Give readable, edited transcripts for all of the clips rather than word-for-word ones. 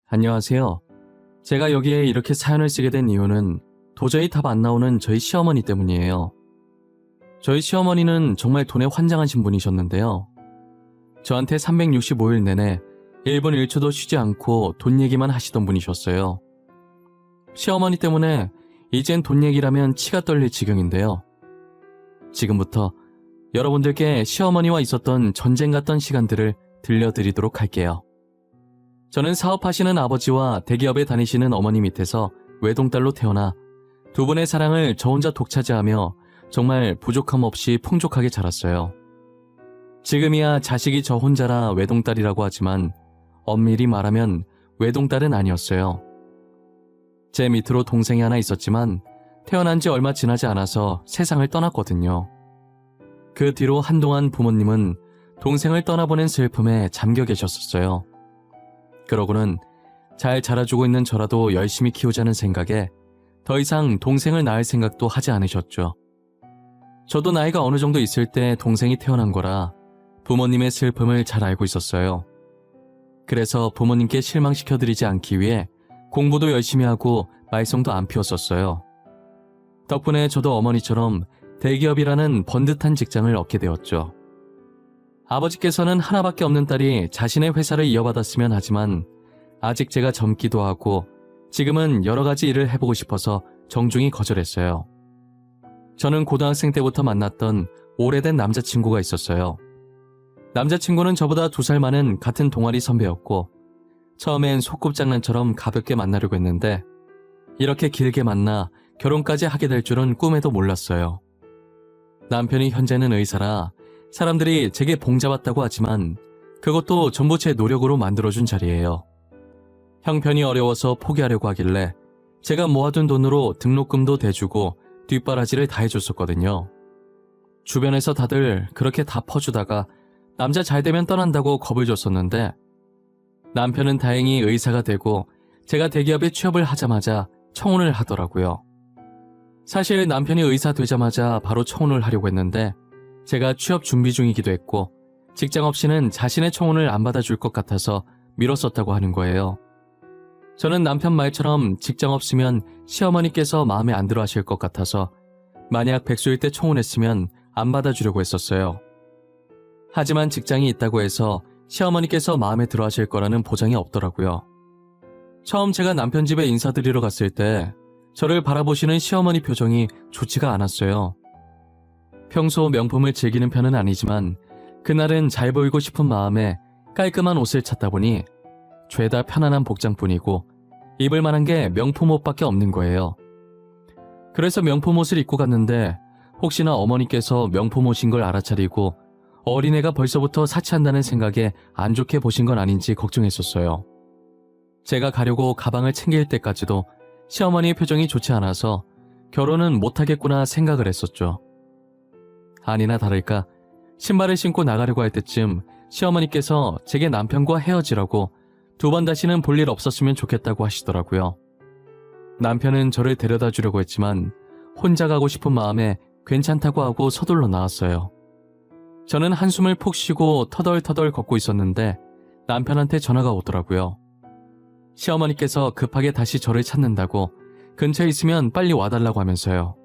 안녕하세요. 제가 여기에 이렇게 사연을 쓰게 된 이유는 도저히 답 안 나오는 저희 시어머니 때문이에요. 저희 시어머니는 정말 돈에 환장하신 분이셨는데요. 저한테 365일 내내 1분 1초도 쉬지 않고 돈 얘기만 하시던 분이셨어요. 시어머니 때문에 이젠 돈 얘기라면 치가 떨릴 지경인데요. 지금부터 여러분들께 시어머니와 있었던 전쟁 같던 시간들을 들려드리도록 할게요. 저는 사업하시는 아버지와 대기업에 다니시는 어머니 밑에서 외동딸로 태어나 두 분의 사랑을 저 혼자 독차지하며 정말 부족함 없이 풍족하게 자랐어요. 지금이야 자식이 저 혼자라 외동딸이라고 하지만 엄밀히 말하면 외동딸은 아니었어요. 제 밑으로 동생이 하나 있었지만 태어난 지 얼마 지나지 않아서 세상을 떠났거든요. 그 뒤로 한동안 부모님은 동생을 떠나보낸 슬픔에 잠겨 계셨었어요. 그러고는 잘 자라주고 있는 저라도 열심히 키우자는 생각에 더 이상 동생을 낳을 생각도 하지 않으셨죠. 저도 나이가 어느 정도 있을 때 동생이 태어난 거라 부모님의 슬픔을 잘 알고 있었어요. 그래서 부모님께 실망시켜드리지 않기 위해 공부도 열심히 하고 말썽도 안 피웠었어요. 덕분에 저도 어머니처럼 대기업이라는 번듯한 직장을 얻게 되었죠. 아버지께서는 하나밖에 없는 딸이 자신의 회사를 이어받았으면 하지만 아직 제가 젊기도 하고 지금은 여러 가지 일을 해보고 싶어서 정중히 거절했어요. 저는 고등학생 때부터 만났던 오래된 남자친구가 있었어요. 남자친구는 저보다 2살 많은 같은 동아리 선배였고 처음엔 소꿉장난처럼 가볍게 만나려고 했는데 이렇게 길게 만나 결혼까지 하게 될 줄은 꿈에도 몰랐어요. 남편이 현재는 의사라 사람들이 제게 봉잡았다고 하지만 그것도 전부 제 노력으로 만들어준 자리예요. 형편이 어려워서 포기하려고 하길래 제가 모아둔 돈으로 등록금도 대주고 뒷바라지를 다 해줬었거든요. 주변에서 다들 그렇게 다 퍼주다가 남자 잘 되면 떠난다고 겁을 줬었는데 남편은 다행히 의사가 되고 제가 대기업에 취업을 하자마자 청혼을 하더라고요. 사실 남편이 의사 되자마자 바로 청혼을 하려고 했는데 제가 취업 준비 중이기도 했고 직장 없이는 자신의 청혼을 안 받아줄 것 같아서 미뤘었다고 하는 거예요. 저는 남편 말처럼 직장 없으면 시어머니께서 마음에 안 들어 하실 것 같아서 만약 백수일 때 청혼했으면 안 받아주려고 했었어요. 하지만 직장이 있다고 해서 시어머니께서 마음에 들어 하실 거라는 보장이 없더라고요. 처음 제가 남편 집에 인사드리러 갔을 때 저를 바라보시는 시어머니 표정이 좋지가 않았어요. 평소 명품을 즐기는 편은 아니지만 그날은 잘 보이고 싶은 마음에 깔끔한 옷을 찾다 보니 죄다 편안한 복장뿐이고 입을 만한 게 명품 옷밖에 없는 거예요. 그래서 명품 옷을 입고 갔는데 혹시나 어머니께서 명품 옷인 걸 알아차리고 어린애가 벌써부터 사치한다는 생각에 안 좋게 보신 건 아닌지 걱정했었어요. 제가 가려고 가방을 챙길 때까지도 시어머니의 표정이 좋지 않아서 결혼은 못하겠구나 생각을 했었죠. 아니나 다를까 신발을 신고 나가려고 할 때쯤 시어머니께서 제게 남편과 헤어지라고 2번 다시는 볼 일 없었으면 좋겠다고 하시더라고요. 남편은 저를 데려다 주려고 했지만 혼자 가고 싶은 마음에 괜찮다고 하고 서둘러 나왔어요. 저는 한숨을 푹 쉬고 터덜터덜 걷고 있었는데 남편한테 전화가 오더라고요. 시어머니께서 급하게 다시 저를 찾는다고 근처에 있으면 빨리 와달라고 하면서요.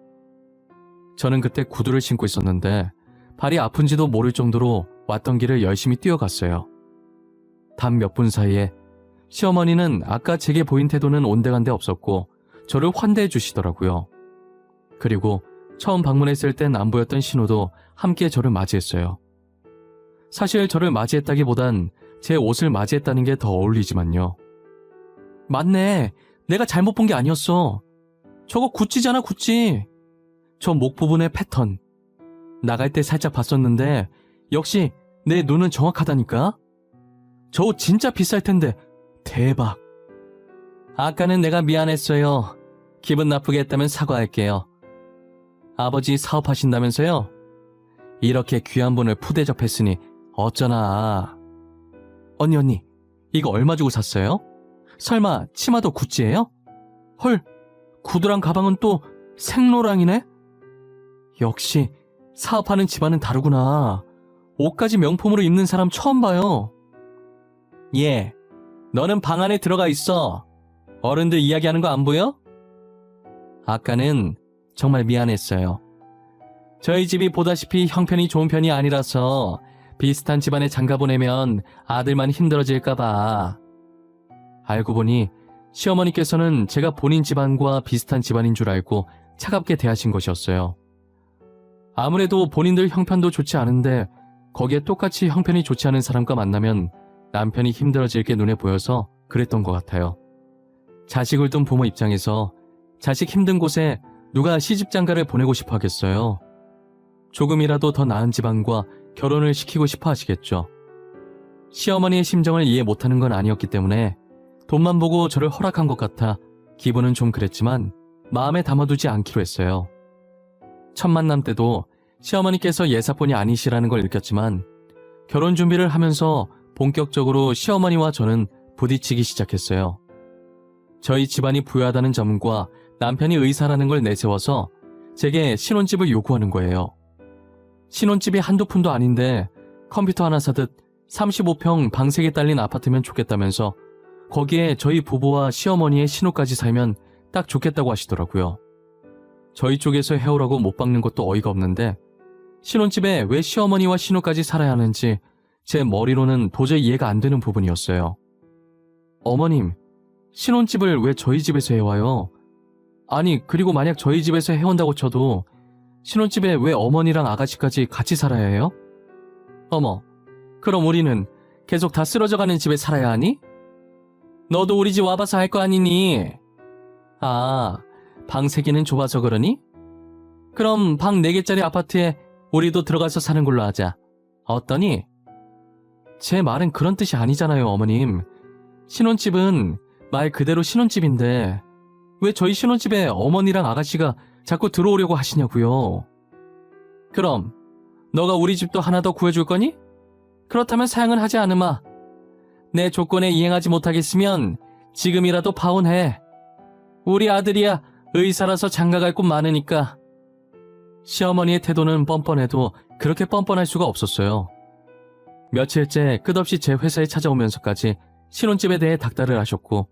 저는 그때 구두를 신고 있었는데 발이 아픈지도 모를 정도로 왔던 길을 열심히 뛰어갔어요. 단 몇 분 사이에 시어머니는 아까 제게 보인 태도는 온데간데 없었고 저를 환대해 주시더라고요. 그리고 처음 방문했을 땐 안 보였던 신호도 함께 저를 맞이했어요. 사실 저를 맞이했다기보단 제 옷을 맞이했다는 게 더 어울리지만요. 맞네. 내가 잘못 본 게 아니었어. 저거 구찌잖아, 구찌. 저 목 부분의 패턴. 나갈 때 살짝 봤었는데 역시 내 눈은 정확하다니까? 저 옷 진짜 비쌀 텐데 대박. 아까는 내가 미안했어요. 기분 나쁘게 했다면 사과할게요. 아버지 사업하신다면서요? 이렇게 귀한 분을 푸대접했으니 어쩌나. 언니 이거 얼마 주고 샀어요? 설마 치마도 구찌예요? 헐, 구두랑 가방은 또 생로랑이네? 역시 사업하는 집안은 다르구나. 옷까지 명품으로 입는 사람 처음 봐요. 예, 너는 방 안에 들어가 있어. 어른들 이야기하는 거 안 보여? 아까는 정말 미안했어요. 저희 집이 보다시피 형편이 좋은 편이 아니라서 비슷한 집안에 장가 보내면 아들만 힘들어질까봐. 알고 보니 시어머니께서는 제가 본인 집안과 비슷한 집안인 줄 알고 차갑게 대하신 것이었어요. 아무래도 본인들 형편도 좋지 않은데 거기에 똑같이 형편이 좋지 않은 사람과 만나면 남편이 힘들어질 게 눈에 보여서 그랬던 것 같아요. 자식을 둔 부모 입장에서 자식 힘든 곳에 누가 시집장가를 보내고 싶어 하겠어요. 조금이라도 더 나은 집안과 결혼을 시키고 싶어 하시겠죠. 시어머니의 심정을 이해 못하는 건 아니었기 때문에 돈만 보고 저를 허락한 것 같아 기분은 좀 그랬지만 마음에 담아두지 않기로 했어요. 첫 만남 때도 시어머니께서 예사본이 아니시라는 걸 느꼈지만 결혼 준비를 하면서 본격적으로 시어머니와 저는 부딪히기 시작했어요. 저희 집안이 부유하다는 점과 남편이 의사라는 걸 내세워서 제게 신혼집을 요구하는 거예요. 신혼집이 한두 푼도 아닌데 컴퓨터 하나 사듯 35평 방 3개 딸린 아파트면 좋겠다면서 거기에 저희 부부와 시어머니의 신호까지 살면 딱 좋겠다고 하시더라고요. 저희 쪽에서 해오라고 못 박는 것도 어이가 없는데 신혼집에 왜 시어머니와 신호까지 살아야 하는지 제 머리로는 도저히 이해가 안 되는 부분이었어요. 어머님, 신혼집을 왜 저희 집에서 해와요? 아니, 그리고 만약 저희 집에서 해온다고 쳐도 신혼집에 왜 어머니랑 아가씨까지 같이 살아야 해요? 어머, 그럼 우리는 계속 다 쓰러져가는 집에 살아야 하니? 너도 우리 집 와봐서 할 거 아니니? 아, 방 3개는 좁아서 그러니? 그럼 방 4개짜리 아파트에 우리도 들어가서 사는 걸로 하자. 어떠니? 제 말은 그런 뜻이 아니잖아요, 어머님. 신혼집은 말 그대로 신혼집인데 왜 저희 신혼집에 어머니랑 아가씨가 자꾸 들어오려고 하시냐고요. 그럼 너가 우리 집도 하나 더 구해줄 거니? 그렇다면 사양은 하지 않으마. 내 조건에 이행하지 못하겠으면 지금이라도 파혼해. 우리 아들이야 의사라서 장가갈 곳 많으니까. 시어머니의 태도는 뻔뻔해도 그렇게 뻔뻔할 수가 없었어요. 며칠째 끝없이 제 회사에 찾아오면서까지 신혼집에 대해 닥달을 하셨고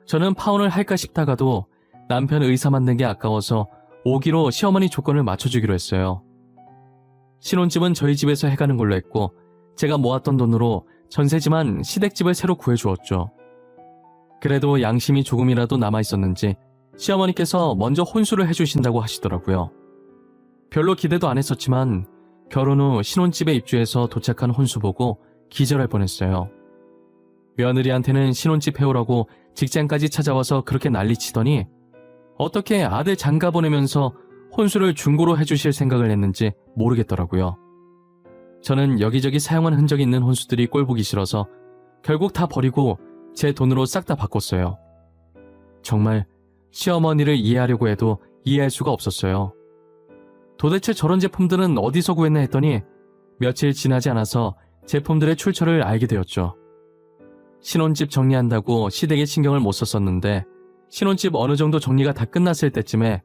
저는 파혼을 할까 싶다가도 남편 의사 만든 게 아까워서 오기로 시어머니 조건을 맞춰주기로 했어요. 신혼집은 저희 집에서 해가는 걸로 했고 제가 모았던 돈으로 전세지만 시댁집을 새로 구해주었죠. 그래도 양심이 조금이라도 남아있었는지 시어머니께서 먼저 혼수를 해주신다고 하시더라고요. 별로 기대도 안 했었지만 결혼 후 신혼집에 입주해서 도착한 혼수 보고 기절할 뻔했어요. 며느리한테는 신혼집 해오라고 직장까지 찾아와서 그렇게 난리치더니 어떻게 아들 장가 보내면서 혼수를 중고로 해주실 생각을 했는지 모르겠더라고요. 저는 여기저기 사용한 흔적이 있는 혼수들이 꼴보기 싫어서 결국 다 버리고 제 돈으로 싹 다 바꿨어요. 정말 시어머니를 이해하려고 해도 이해할 수가 없었어요. 도대체 저런 제품들은 어디서 구했나 했더니 며칠 지나지 않아서 제품들의 출처를 알게 되었죠. 신혼집 정리한다고 시댁에 신경을 못 썼었는데 신혼집 어느 정도 정리가 다 끝났을 때쯤에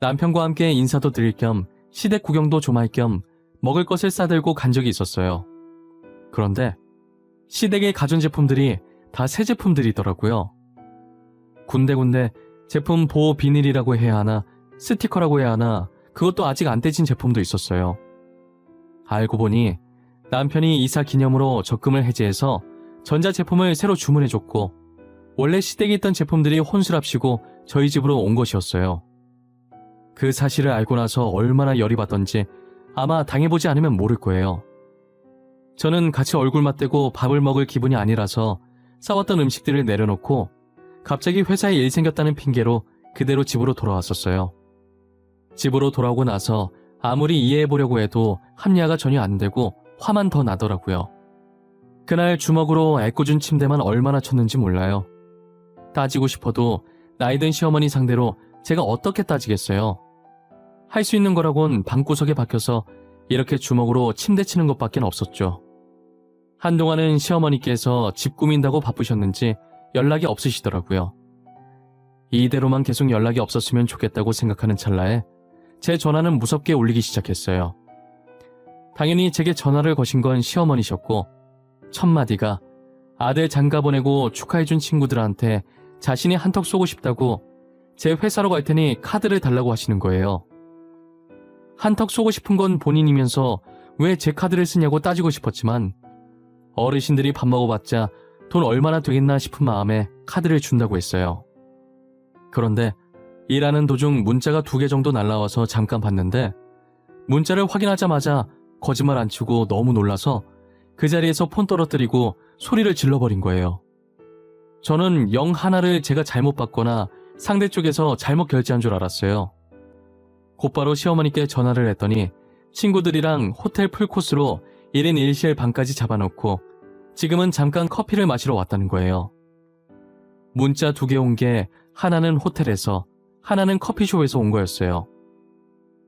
남편과 함께 인사도 드릴 겸 시댁 구경도 좀 할 겸 먹을 것을 싸들고 간 적이 있었어요. 그런데 시댁의 가전제품들이 다 새 제품들이더라고요. 군데군데 제품 보호 비닐이라고 해야 하나 스티커라고 해야 하나 그것도 아직 안 떼진 제품도 있었어요. 알고 보니 남편이 이사 기념으로 적금을 해지해서 전자제품을 새로 주문해줬고 원래 시댁에 있던 제품들이 혼수랍시고 저희 집으로 온 것이었어요. 그 사실을 알고 나서 얼마나 열이 받던지 아마 당해보지 않으면 모를 거예요. 저는 같이 얼굴 맞대고 밥을 먹을 기분이 아니라서 싸웠던 음식들을 내려놓고 갑자기 회사에 일 생겼다는 핑계로 그대로 집으로 돌아왔었어요. 집으로 돌아오고 나서 아무리 이해해보려고 해도 합리화가 전혀 안 되고 화만 더 나더라고요. 그날 주먹으로 애꿎은 침대만 얼마나 쳤는지 몰라요. 따지고 싶어도 나이든 시어머니 상대로 제가 어떻게 따지겠어요. 할 수 있는 거라곤 방구석에 박혀서 이렇게 주먹으로 침대 치는 것밖에 없었죠. 한동안은 시어머니께서 집 꾸민다고 바쁘셨는지 연락이 없으시더라고요. 이대로만 계속 연락이 없었으면 좋겠다고 생각하는 찰나에 제 전화는 무섭게 울리기 시작했어요. 당연히 제게 전화를 거신 건 시어머니셨고 첫 마디가 아들 장가 보내고 축하해준 친구들한테 자신이 한턱 쏘고 싶다고 제 회사로 갈 테니 카드를 달라고 하시는 거예요. 한턱 쏘고 싶은 건 본인이면서 왜 제 카드를 쓰냐고 따지고 싶었지만 어르신들이 밥 먹어봤자 돈 얼마나 되겠나 싶은 마음에 카드를 준다고 했어요. 그런데 일하는 도중 문자가 2개 정도 날라와서 잠깐 봤는데 문자를 확인하자마자 거짓말 안 치고 너무 놀라서 그 자리에서 폰 떨어뜨리고 소리를 질러버린 거예요. 저는 영 하나를 제가 잘못 받거나 상대 쪽에서 잘못 결제한 줄 알았어요. 곧바로 시어머니께 전화를 했더니 친구들이랑 호텔 풀코스로 1인 1실 방까지 잡아놓고 지금은 잠깐 커피를 마시러 왔다는 거예요. 문자 2개 온 게 하나는 호텔에서 하나는 커피숍에서 온 거였어요.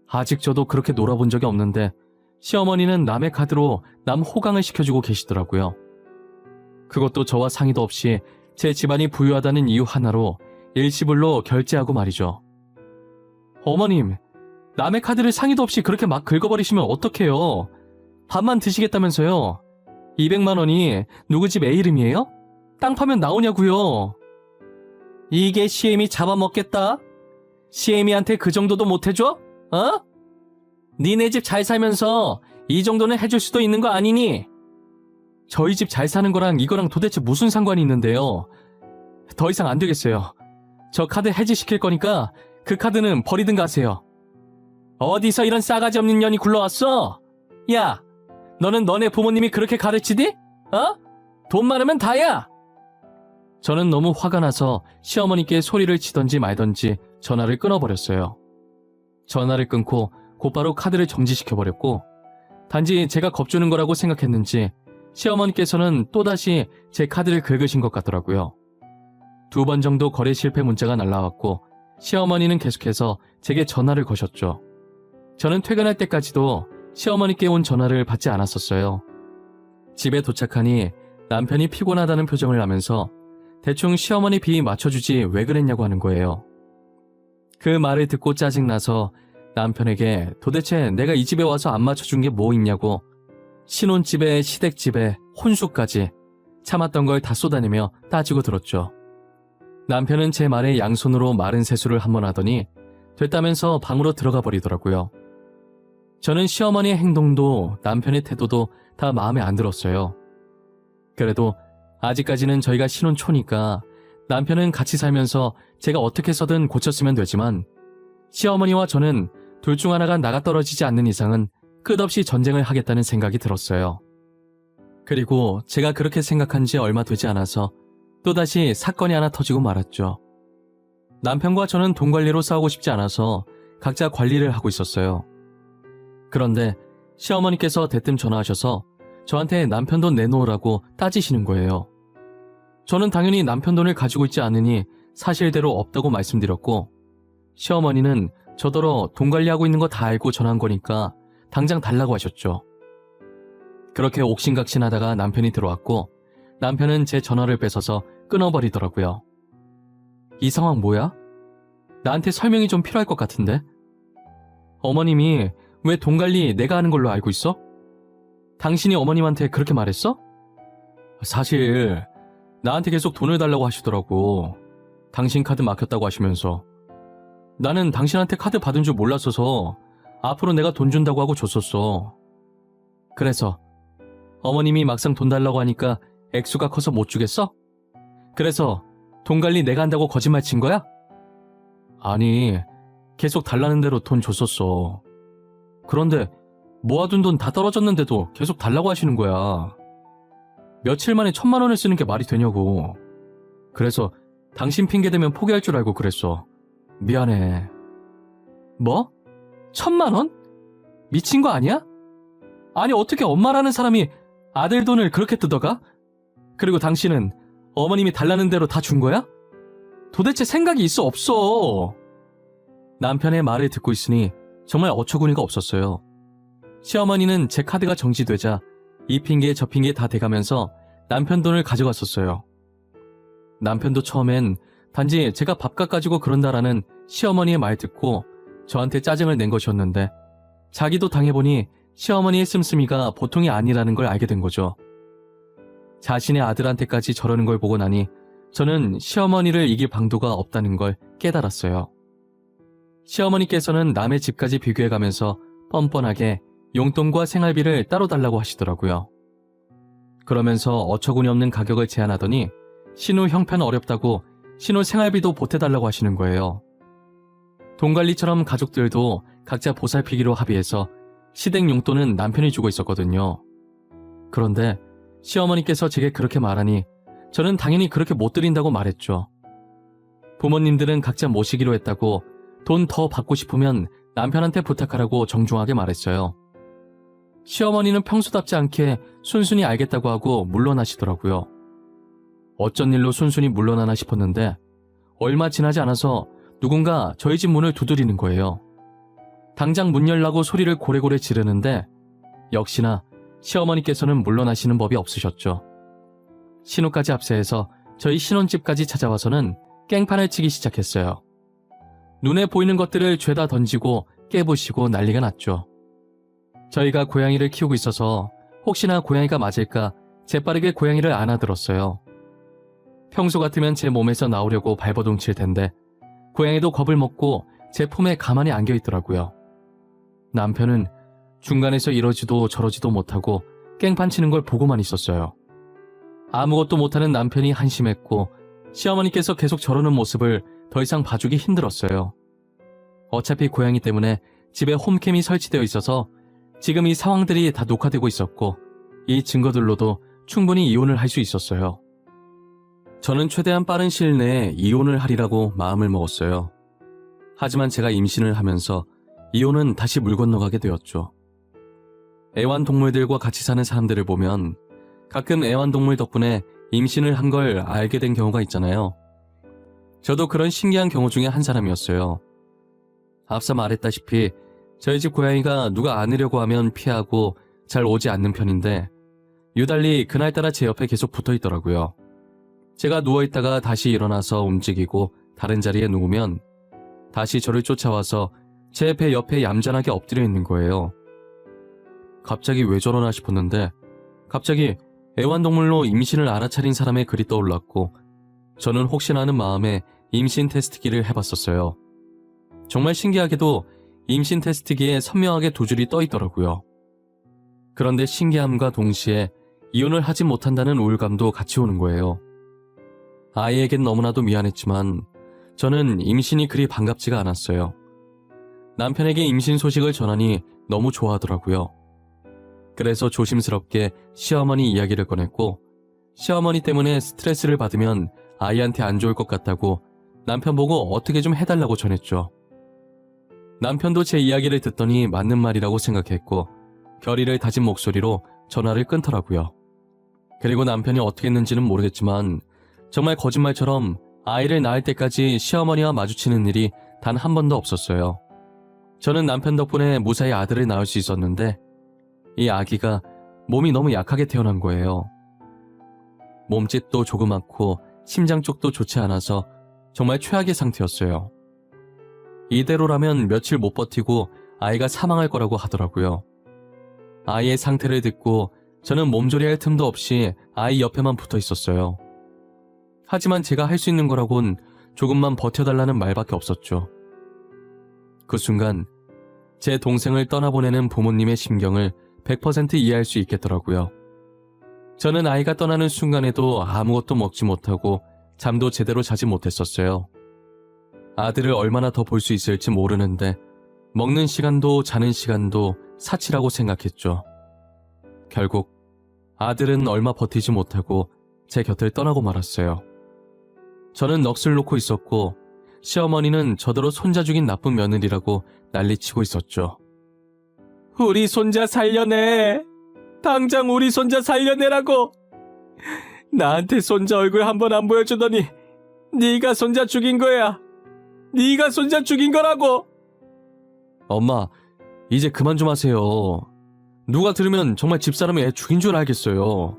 아직 저도 그렇게 놀아본 적이 없는데 시어머니는 남의 카드로 남 호강을 시켜주고 계시더라고요. 그것도 저와 상의도 없이 제 집안이 부유하다는 이유 하나로 일시불로 결제하고 말이죠. 어머님, 남의 카드를 상의도 없이 그렇게 막 긁어버리시면 어떡해요? 밥만 드시겠다면서요? 200만 원이 누구 집 애 이름이에요? 땅 파면 나오냐고요? 이게 시애미 잡아먹겠다? 시애미한테 그 정도도 못 해줘? 어? 니네 집 잘 살면서 이 정도는 해줄 수도 있는 거 아니니? 저희 집 잘 사는 거랑 이거랑 도대체 무슨 상관이 있는데요? 더 이상 안 되겠어요. 저 카드 해지시킬 거니까 그 카드는 버리든가 하세요. 어디서 이런 싸가지 없는 년이 굴러왔어? 야, 너는 너네 부모님이 그렇게 가르치디? 어? 돈 많으면 다야! 저는 너무 화가 나서 시어머니께 소리를 치던지 말던지 전화를 끊어버렸어요. 전화를 끊고 곧바로 카드를 정지시켜버렸고 단지 제가 겁주는 거라고 생각했는지 시어머니께서는 또다시 제 카드를 긁으신 것 같더라고요. 2번 정도 거래 실패 문자가 날라왔고 시어머니는 계속해서 제게 전화를 거셨죠. 저는 퇴근할 때까지도 시어머니께 온 전화를 받지 않았었어요. 집에 도착하니 남편이 피곤하다는 표정을 하면서 대충 시어머니 비 맞춰주지 왜 그랬냐고 하는 거예요. 그 말을 듣고 짜증나서 남편에게 도대체 내가 이 집에 와서 안 맞춰준 게 뭐 있냐고 신혼집에 시댁집에 혼수까지 참았던 걸 다 쏟아내며 따지고 들었죠. 남편은 제 말에 양손으로 마른 세수를 한번 하더니 됐다면서 방으로 들어가 버리더라고요. 저는 시어머니의 행동도 남편의 태도도 다 마음에 안 들었어요. 그래도 아직까지는 저희가 신혼 초니까 남편은 같이 살면서 제가 어떻게 해서든 고쳤으면 되지만 시어머니와 저는 둘 중 하나가 나가떨어지지 않는 이상은 끝없이 전쟁을 하겠다는 생각이 들었어요. 그리고 제가 그렇게 생각한 지 얼마 되지 않아서 또다시 사건이 하나 터지고 말았죠. 남편과 저는 돈 관리로 싸우고 싶지 않아서 각자 관리를 하고 있었어요. 그런데 시어머니께서 대뜸 전화하셔서 저한테 남편 돈 내놓으라고 따지시는 거예요. 저는 당연히 남편 돈을 가지고 있지 않으니 사실대로 없다고 말씀드렸고 시어머니는 저더러 돈 관리하고 있는 거 다 알고 전화한 거니까 당장 달라고 하셨죠. 그렇게 옥신각신하다가 남편이 들어왔고 남편은 제 전화를 뺏어서 끊어버리더라고요. 이 상황 뭐야? 나한테 설명이 좀 필요할 것 같은데? 어머님이 왜 돈 관리 내가 하는 걸로 알고 있어? 당신이 어머님한테 그렇게 말했어? 사실 나한테 계속 돈을 달라고 하시더라고. 당신 카드 막혔다고 하시면서. 나는 당신한테 카드 받은 줄 몰랐어서 앞으로 내가 돈 준다고 하고 줬었어. 그래서 어머님이 막상 돈 달라고 하니까 액수가 커서 못 주겠어? 그래서 돈 관리 내가 한다고 거짓말 친 거야? 아니, 계속 달라는 대로 돈 줬었어. 그런데 모아둔 돈 다 떨어졌는데도 계속 달라고 하시는 거야. 며칠 만에 1,000만 원을 쓰는 게 말이 되냐고. 그래서 당신 핑계대면 포기할 줄 알고 그랬어. 미안해. 뭐? 1,000만 원? 미친 거 아니야? 아니 어떻게 엄마라는 사람이 아들 돈을 그렇게 뜯어가? 그리고 당신은 어머님이 달라는 대로 다 준 거야? 도대체 생각이 있어 없어? 남편의 말을 듣고 있으니 정말 어처구니가 없었어요. 시어머니는 제 카드가 정지되자 이 핑계 저 핑계 다 대가면서 남편 돈을 가져갔었어요. 남편도 처음엔 단지 제가 밥값 가지고 그런다라는 시어머니의 말 듣고 저한테 짜증을 낸 것이었는데 자기도 당해보니 시어머니의 씀씀이가 보통이 아니라는 걸 알게 된 거죠. 자신의 아들한테까지 저러는 걸 보고 나니 저는 시어머니를 이길 방도가 없다는 걸 깨달았어요. 시어머니께서는 남의 집까지 비교해가면서 뻔뻔하게 용돈과 생활비를 따로 달라고 하시더라고요. 그러면서 어처구니 없는 가격을 제안하더니 신우 형편 어렵다고 신우 생활비도 보태달라고 하시는 거예요. 돈 관리처럼 가족들도 각자 보살피기로 합의해서 시댁 용돈은 남편이 주고 있었거든요. 그런데 시어머니께서 제게 그렇게 말하니 저는 당연히 그렇게 못 드린다고 말했죠. 부모님들은 각자 모시기로 했다고 돈 더 받고 싶으면 남편한테 부탁하라고 정중하게 말했어요. 시어머니는 평소답지 않게 순순히 알겠다고 하고 물러나시더라고요. 어쩐 일로 순순히 물러나나 싶었는데 얼마 지나지 않아서 누군가 저희 집 문을 두드리는 거예요. 당장 문 열라고 소리를 고래고래 지르는데 역시나 시어머니께서는 물러나시는 법이 없으셨죠. 신우까지 합세해서 저희 신혼집까지 찾아와서는 깽판을 치기 시작했어요. 눈에 보이는 것들을 죄다 던지고 깨부시고 난리가 났죠. 저희가 고양이를 키우고 있어서 혹시나 고양이가 맞을까 재빠르게 고양이를 안아들었어요. 평소 같으면 제 몸에서 나오려고 발버둥 칠 텐데 고양이도 겁을 먹고 제 품에 가만히 안겨있더라고요. 남편은 중간에서 이러지도 저러지도 못하고 깽판 치는 걸 보고만 있었어요. 아무것도 못하는 남편이 한심했고 시어머니께서 계속 저러는 모습을 더 이상 봐주기 힘들었어요. 어차피 고양이 때문에 집에 홈캠이 설치되어 있어서 지금 이 상황들이 다 녹화되고 있었고 이 증거들로도 충분히 이혼을 할 수 있었어요. 저는 최대한 빠른 시일 내에 이혼을 하리라고 마음을 먹었어요. 하지만 제가 임신을 하면서 이혼은 다시 물 건너가게 되었죠. 애완동물들과 같이 사는 사람들을 보면 가끔 애완동물 덕분에 임신을 한 걸 알게 된 경우가 있잖아요. 저도 그런 신기한 경우 중에 한 사람이었어요. 앞서 말했다시피 저희 집 고양이가 누가 안으려고 하면 피하고 잘 오지 않는 편인데 유달리 그날따라 제 옆에 계속 붙어 있더라고요. 제가 누워있다가 다시 일어나서 움직이고 다른 자리에 누우면 다시 저를 쫓아와서 제 배 옆에 얌전하게 엎드려 있는 거예요. 갑자기 왜 저러나 싶었는데 갑자기 애완동물로 임신을 알아차린 사람의 글이 떠올랐고 저는 혹시나 하는 마음에 임신 테스트기를 해봤었어요. 정말 신기하게도 임신 테스트기에 선명하게 두 줄이 떠 있더라고요. 그런데 신기함과 동시에 이혼을 하지 못한다는 우울감도 같이 오는 거예요. 아이에겐 너무나도 미안했지만 저는 임신이 그리 반갑지가 않았어요. 남편에게 임신 소식을 전하니 너무 좋아하더라고요. 그래서 조심스럽게 시어머니 이야기를 꺼냈고 시어머니 때문에 스트레스를 받으면 아이한테 안 좋을 것 같다고 남편 보고 어떻게 좀 해달라고 전했죠. 남편도 제 이야기를 듣더니 맞는 말이라고 생각했고 결의를 다진 목소리로 전화를 끊더라고요. 그리고 남편이 어떻게 했는지는 모르겠지만 정말 거짓말처럼 아이를 낳을 때까지 시어머니와 마주치는 일이 단 한 번도 없었어요. 저는 남편 덕분에 무사히 아들을 낳을 수 있었는데 이 아기가 몸이 너무 약하게 태어난 거예요. 몸집도 조그맣고 심장 쪽도 좋지 않아서 정말 최악의 상태였어요. 이대로라면 며칠 못 버티고 아이가 사망할 거라고 하더라고요. 아이의 상태를 듣고 저는 몸조리할 틈도 없이 아이 옆에만 붙어 있었어요. 하지만 제가 할 수 있는 거라곤 조금만 버텨달라는 말밖에 없었죠. 그 순간 제 동생을 떠나보내는 부모님의 심경을 100% 이해할 수 있겠더라고요. 저는 아이가 떠나는 순간에도 아무것도 먹지 못하고 잠도 제대로 자지 못했었어요. 아들을 얼마나 더 볼 수 있을지 모르는데 먹는 시간도 자는 시간도 사치라고 생각했죠. 결국 아들은 얼마 버티지 못하고 제 곁을 떠나고 말았어요. 저는 넋을 놓고 있었고 시어머니는 저더러 손자 죽인 나쁜 며느리라고 난리치고 있었죠. 우리 손자 살려내! 당장 우리 손자 살려내라고! 나한테 손자 얼굴 한 번 안 보여주더니 네가 손자 죽인 거야! 네가 손자 죽인 거라고! 엄마, 이제 그만 좀 하세요. 누가 들으면 정말 집사람이 애 죽인 줄 알겠어요.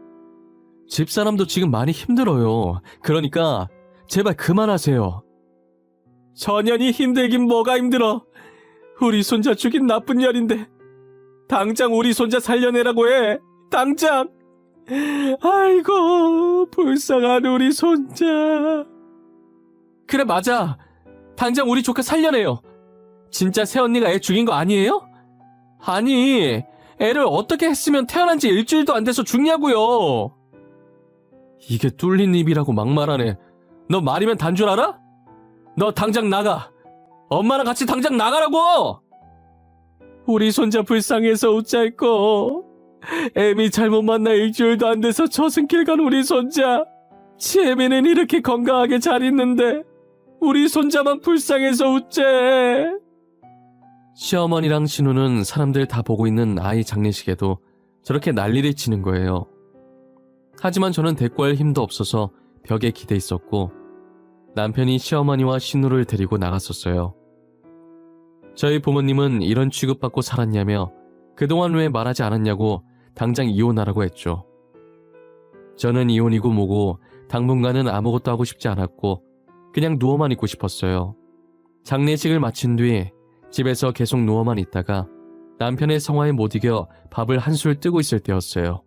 집사람도 지금 많이 힘들어요. 그러니까 제발 그만하세요. 전현이 힘들긴 뭐가 힘들어. 우리 손자 죽인 나쁜 년인데 당장 우리 손자 살려내라고 해. 당장. 아이고, 불쌍한 우리 손자. 그래, 맞아. 당장 우리 조카 살려내요. 진짜 새언니가 애 죽인 거 아니에요? 아니, 애를 어떻게 했으면 태어난 지 일주일도 안 돼서 죽냐고요. 이게 뚫린 입이라고 막말하네. 너 말이면 단 줄 알아? 너 당장 나가. 엄마랑 같이 당장 나가라고! 우리 손자 불쌍해서 웃잘거. 애미 잘못 만나 일주일도 안 돼서 저승길 간 우리 손자. 채미는 이렇게 건강하게 잘 있는데 우리 손자만 불쌍해서 웃재. 시어머니랑 신우는 사람들 다 보고 있는 아이 장례식에도 저렇게 난리를 치는 거예요. 하지만 저는 대꾸할 힘도 없어서 벽에 기대 있었고 남편이 시어머니와 신우를 데리고 나갔었어요. 저희 부모님은 이런 취급받고 살았냐며 그동안 왜 말하지 않았냐고 당장 이혼하라고 했죠. 저는 이혼이고 뭐고 당분간은 아무것도 하고 싶지 않았고 그냥 누워만 있고 싶었어요. 장례식을 마친 뒤 집에서 계속 누워만 있다가 남편의 성화에 못 이겨 밥을 한술 뜨고 있을 때였어요.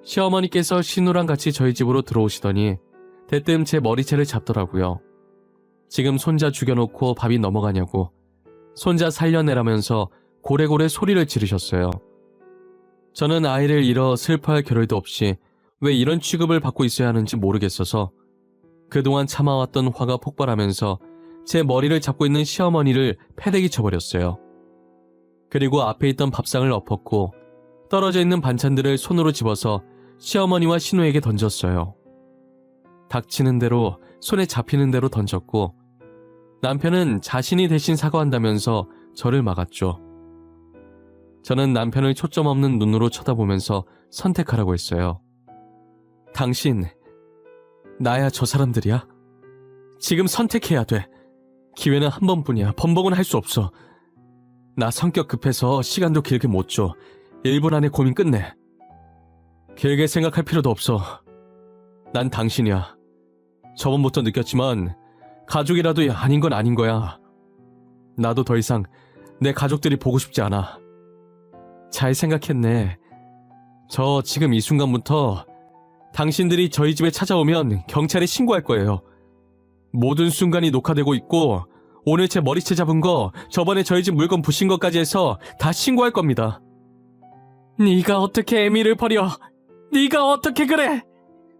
시어머니께서 신우랑 같이 저희 집으로 들어오시더니 대뜸 제 머리채를 잡더라고요. 지금 손자 죽여놓고 밥이 넘어가냐고 손자 살려내라면서 고래고래 소리를 지르셨어요. 저는 아이를 잃어 슬퍼할 겨를도 없이 왜 이런 취급을 받고 있어야 하는지 모르겠어서 그동안 참아왔던 화가 폭발하면서 제 머리를 잡고 있는 시어머니를 패대기 쳐버렸어요. 그리고 앞에 있던 밥상을 엎었고 떨어져 있는 반찬들을 손으로 집어서 시어머니와 신우에게 던졌어요. 닥치는 대로 손에 잡히는 대로 던졌고 남편은 자신이 대신 사과한다면서 저를 막았죠. 저는 남편을 초점 없는 눈으로 쳐다보면서 선택하라고 했어요. 당신, 나야 저 사람들이야? 지금 선택해야 돼. 기회는 한 번뿐이야. 번복은 할 수 없어. 나 성격 급해서 시간도 길게 못 줘. 1분 안에 고민 끝내. 길게 생각할 필요도 없어. 난 당신이야. 저번부터 느꼈지만 가족이라도 아닌 건 아닌 거야. 나도 더 이상 내 가족들이 보고 싶지 않아. 잘 생각했네. 저 지금 이 순간부터 당신들이 저희 집에 찾아오면 경찰에 신고할 거예요. 모든 순간이 녹화되고 있고 오늘 제 머리채 잡은 거, 저번에 저희 집 물건 부신 것까지 해서 다 신고할 겁니다. 네가 어떻게 애미를 버려? 네가 어떻게 그래?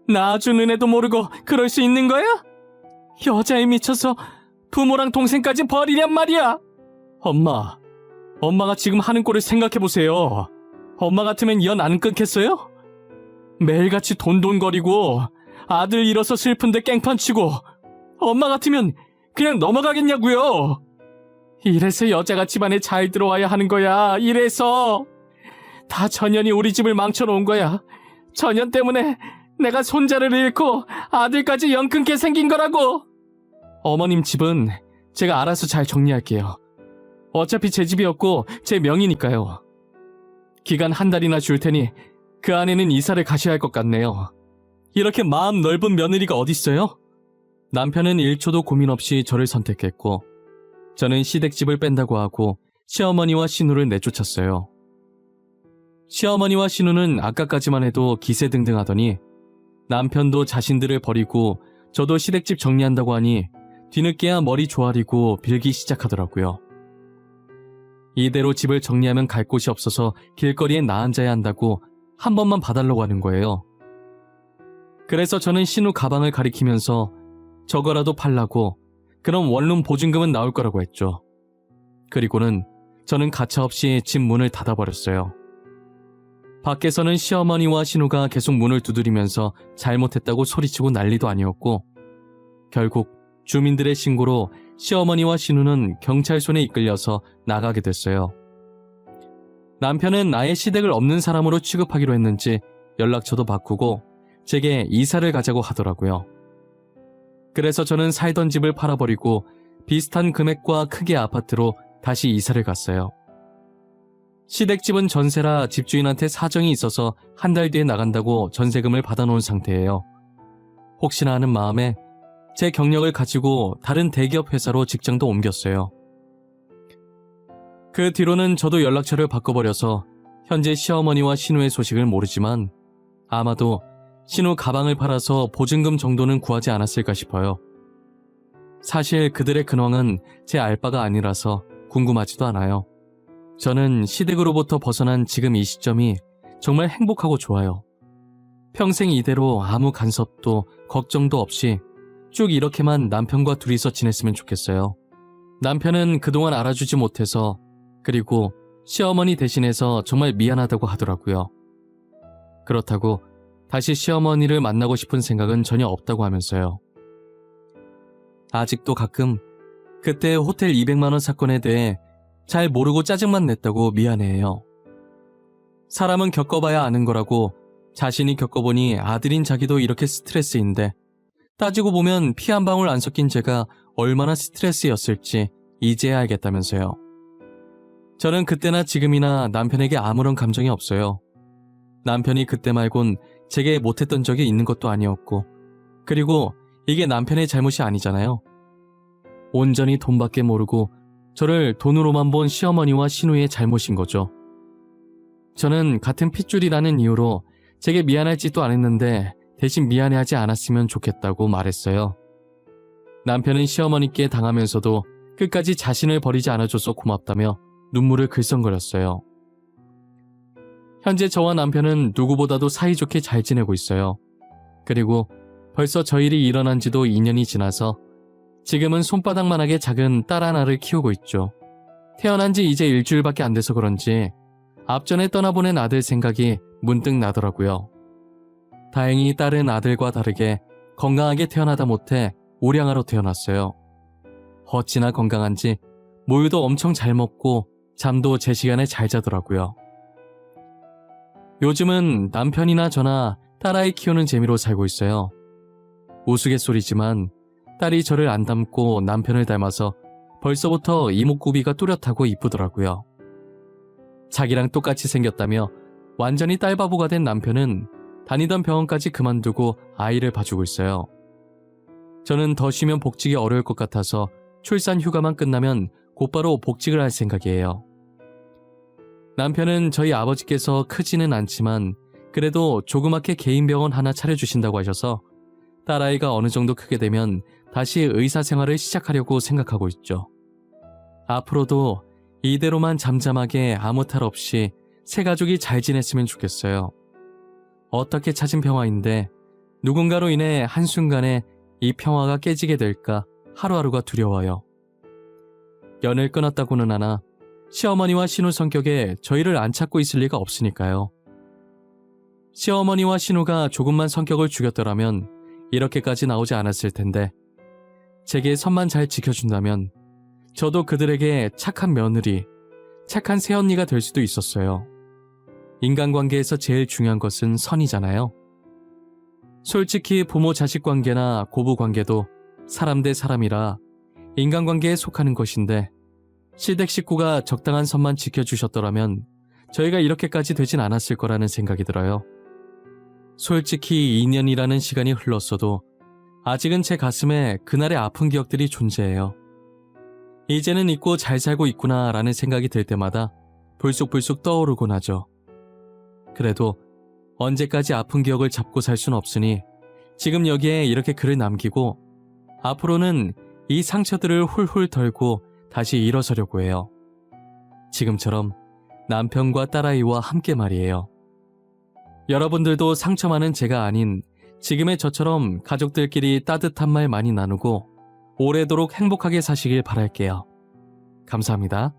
낳아주는 애도 모르고 그럴 수 있는 거야? 여자에 미쳐서 부모랑 동생까지 버리냔 말이야. 엄마가 지금 하는 꼴을 생각해보세요. 엄마 같으면 연 안 끊겠어요? 매일같이 돈돈거리고 아들 잃어서 슬픈데 깽판 치고 엄마 같으면 그냥 넘어가겠냐고요. 이래서 여자가 집안에 잘 들어와야 하는 거야. 이래서 다 전현이 우리 집을 망쳐놓은 거야. 전현 때문에 내가 손자를 잃고 아들까지 연 끊게 생긴 거라고. 어머님 집은 제가 알아서 잘 정리할게요. 어차피 제 집이었고 제 명의니까요. 기간 한 달이나 줄 테니 그 안에는 이사를 가셔야 할 것 같네요. 이렇게 마음 넓은 며느리가 어딨어요? 남편은 1초도 고민 없이 저를 선택했고 저는 시댁집을 뺀다고 하고 시어머니와 신우를 내쫓았어요. 시어머니와 신우는 아까까지만 해도 기세등등하더니 남편도 자신들을 버리고 저도 시댁집 정리한다고 하니 뒤늦게야 머리 조아리고 빌기 시작하더라고요. 이대로 집을 정리하면 갈 곳이 없어서 길거리에 나 앉아야 한다고 한 번만 봐달라고 하는 거예요. 그래서 저는 신우 가방을 가리키면서 저거라도 팔라고 그럼 원룸 보증금은 나올 거라고 했죠. 그리고는 저는 가차없이 집 문을 닫아버렸어요. 밖에서는 시어머니와 신우가 계속 문을 두드리면서 잘못했다고 소리치고 난리도 아니었고 결국 주민들의 신고로 시어머니와 신우는 경찰 손에 이끌려서 나가게 됐어요. 남편은 나의 시댁을 없는 사람으로 취급하기로 했는지 연락처도 바꾸고 제게 이사를 가자고 하더라고요. 그래서 저는 살던 집을 팔아버리고 비슷한 금액과 크기의 아파트로 다시 이사를 갔어요. 시댁집은 전세라 집주인한테 사정이 있어서 한 달 뒤에 나간다고 전세금을 받아놓은 상태예요. 혹시나 하는 마음에 제 경력을 가지고 다른 대기업 회사로 직장도 옮겼어요. 그 뒤로는 저도 연락처를 바꿔버려서 현재 시어머니와 신우의 소식을 모르지만 아마도 신우 가방을 팔아서 보증금 정도는 구하지 않았을까 싶어요. 사실 그들의 근황은 제 알바가 아니라서 궁금하지도 않아요. 저는 시댁으로부터 벗어난 지금 이 시점이 정말 행복하고 좋아요. 평생 이대로 아무 간섭도 걱정도 없이 쭉 이렇게만 남편과 둘이서 지냈으면 좋겠어요. 남편은 그동안 알아주지 못해서, 그리고 시어머니 대신해서 정말 미안하다고 하더라고요. 그렇다고 다시 시어머니를 만나고 싶은 생각은 전혀 없다고 하면서요. 아직도 가끔 그때 호텔 200만 원 사건에 대해 잘 모르고 짜증만 냈다고 미안해해요. 사람은 겪어봐야 아는 거라고 자신이 겪어보니 아들인 자기도 이렇게 스트레스인데, 따지고 보면 피 한 방울 안 섞인 제가 얼마나 스트레스였을지 이제야 알겠다면서요. 저는 그때나 지금이나 남편에게 아무런 감정이 없어요. 남편이 그때 말곤 제게 못했던 적이 있는 것도 아니었고, 그리고 이게 남편의 잘못이 아니잖아요. 온전히 돈밖에 모르고 저를 돈으로만 본 시어머니와 신우의 잘못인 거죠. 저는 같은 핏줄이라는 이유로 제게 미안할 짓도 안 했는데 대신 미안해하지 않았으면 좋겠다고 말했어요. 남편은 시어머니께 당하면서도 끝까지 자신을 버리지 않아줘서 고맙다며 눈물을 글썽거렸어요. 현재 저와 남편은 누구보다도 사이좋게 잘 지내고 있어요. 그리고 벌써 저 일이 일어난 지도 2년이 지나서 지금은 손바닥만하게 작은 딸 하나를 키우고 있죠. 태어난 지 이제 일주일밖에 안 돼서 그런지 앞전에 떠나보낸 아들 생각이 문득 나더라고요. 다행히 딸은 아들과 다르게 건강하게 태어나다 못해 우량아로 태어났어요. 어찌나 건강한지 모유도 엄청 잘 먹고 잠도 제 시간에 잘 자더라고요. 요즘은 남편이나 저나 딸아이 키우는 재미로 살고 있어요. 우스갯소리지만 딸이 저를 안 닮고 남편을 닮아서 벌써부터 이목구비가 뚜렷하고 이쁘더라고요. 자기랑 똑같이 생겼다며 완전히 딸바보가 된 남편은 다니던 병원까지 그만두고 아이를 봐주고 있어요. 저는 더 쉬면 복직이 어려울 것 같아서 출산 휴가만 끝나면 곧바로 복직을 할 생각이에요. 남편은 저희 아버지께서 크지는 않지만 그래도 조그맣게 개인 병원 하나 차려주신다고 하셔서 딸아이가 어느 정도 크게 되면 다시 의사 생활을 시작하려고 생각하고 있죠. 앞으로도 이대로만 잠잠하게 아무 탈 없이 새 가족이 잘 지냈으면 좋겠어요. 어떻게 찾은 평화인데 누군가로 인해 한순간에 이 평화가 깨지게 될까 하루하루가 두려워요. 연을 끊었다고는 하나 시어머니와 신우 성격에 저희를 안 찾고 있을 리가 없으니까요. 시어머니와 신우가 조금만 성격을 죽였더라면 이렇게까지 나오지 않았을 텐데, 제게 선만 잘 지켜준다면 저도 그들에게 착한 며느리, 착한 새언니가 될 수도 있었어요. 인간관계에서 제일 중요한 것은 선이잖아요. 솔직히 부모 자식 관계나 고부 관계도 사람 대 사람이라 인간관계에 속하는 것인데, 시댁 식구가 적당한 선만 지켜주셨더라면 저희가 이렇게까지 되진 않았을 거라는 생각이 들어요. 솔직히 2년이라는 시간이 흘렀어도 아직은 제 가슴에 그날의 아픈 기억들이 존재해요. 이제는 잊고 잘 살고 있구나라는 생각이 들 때마다 불쑥불쑥 떠오르곤 하죠. 그래도 언제까지 아픈 기억을 잡고 살 순 없으니 지금 여기에 이렇게 글을 남기고 앞으로는 이 상처들을 훌훌 털고 다시 일어서려고 해요. 지금처럼 남편과 딸아이와 함께 말이에요. 여러분들도 상처 많은 제가 아닌 지금의 저처럼 가족들끼리 따뜻한 말 많이 나누고 오래도록 행복하게 사시길 바랄게요. 감사합니다.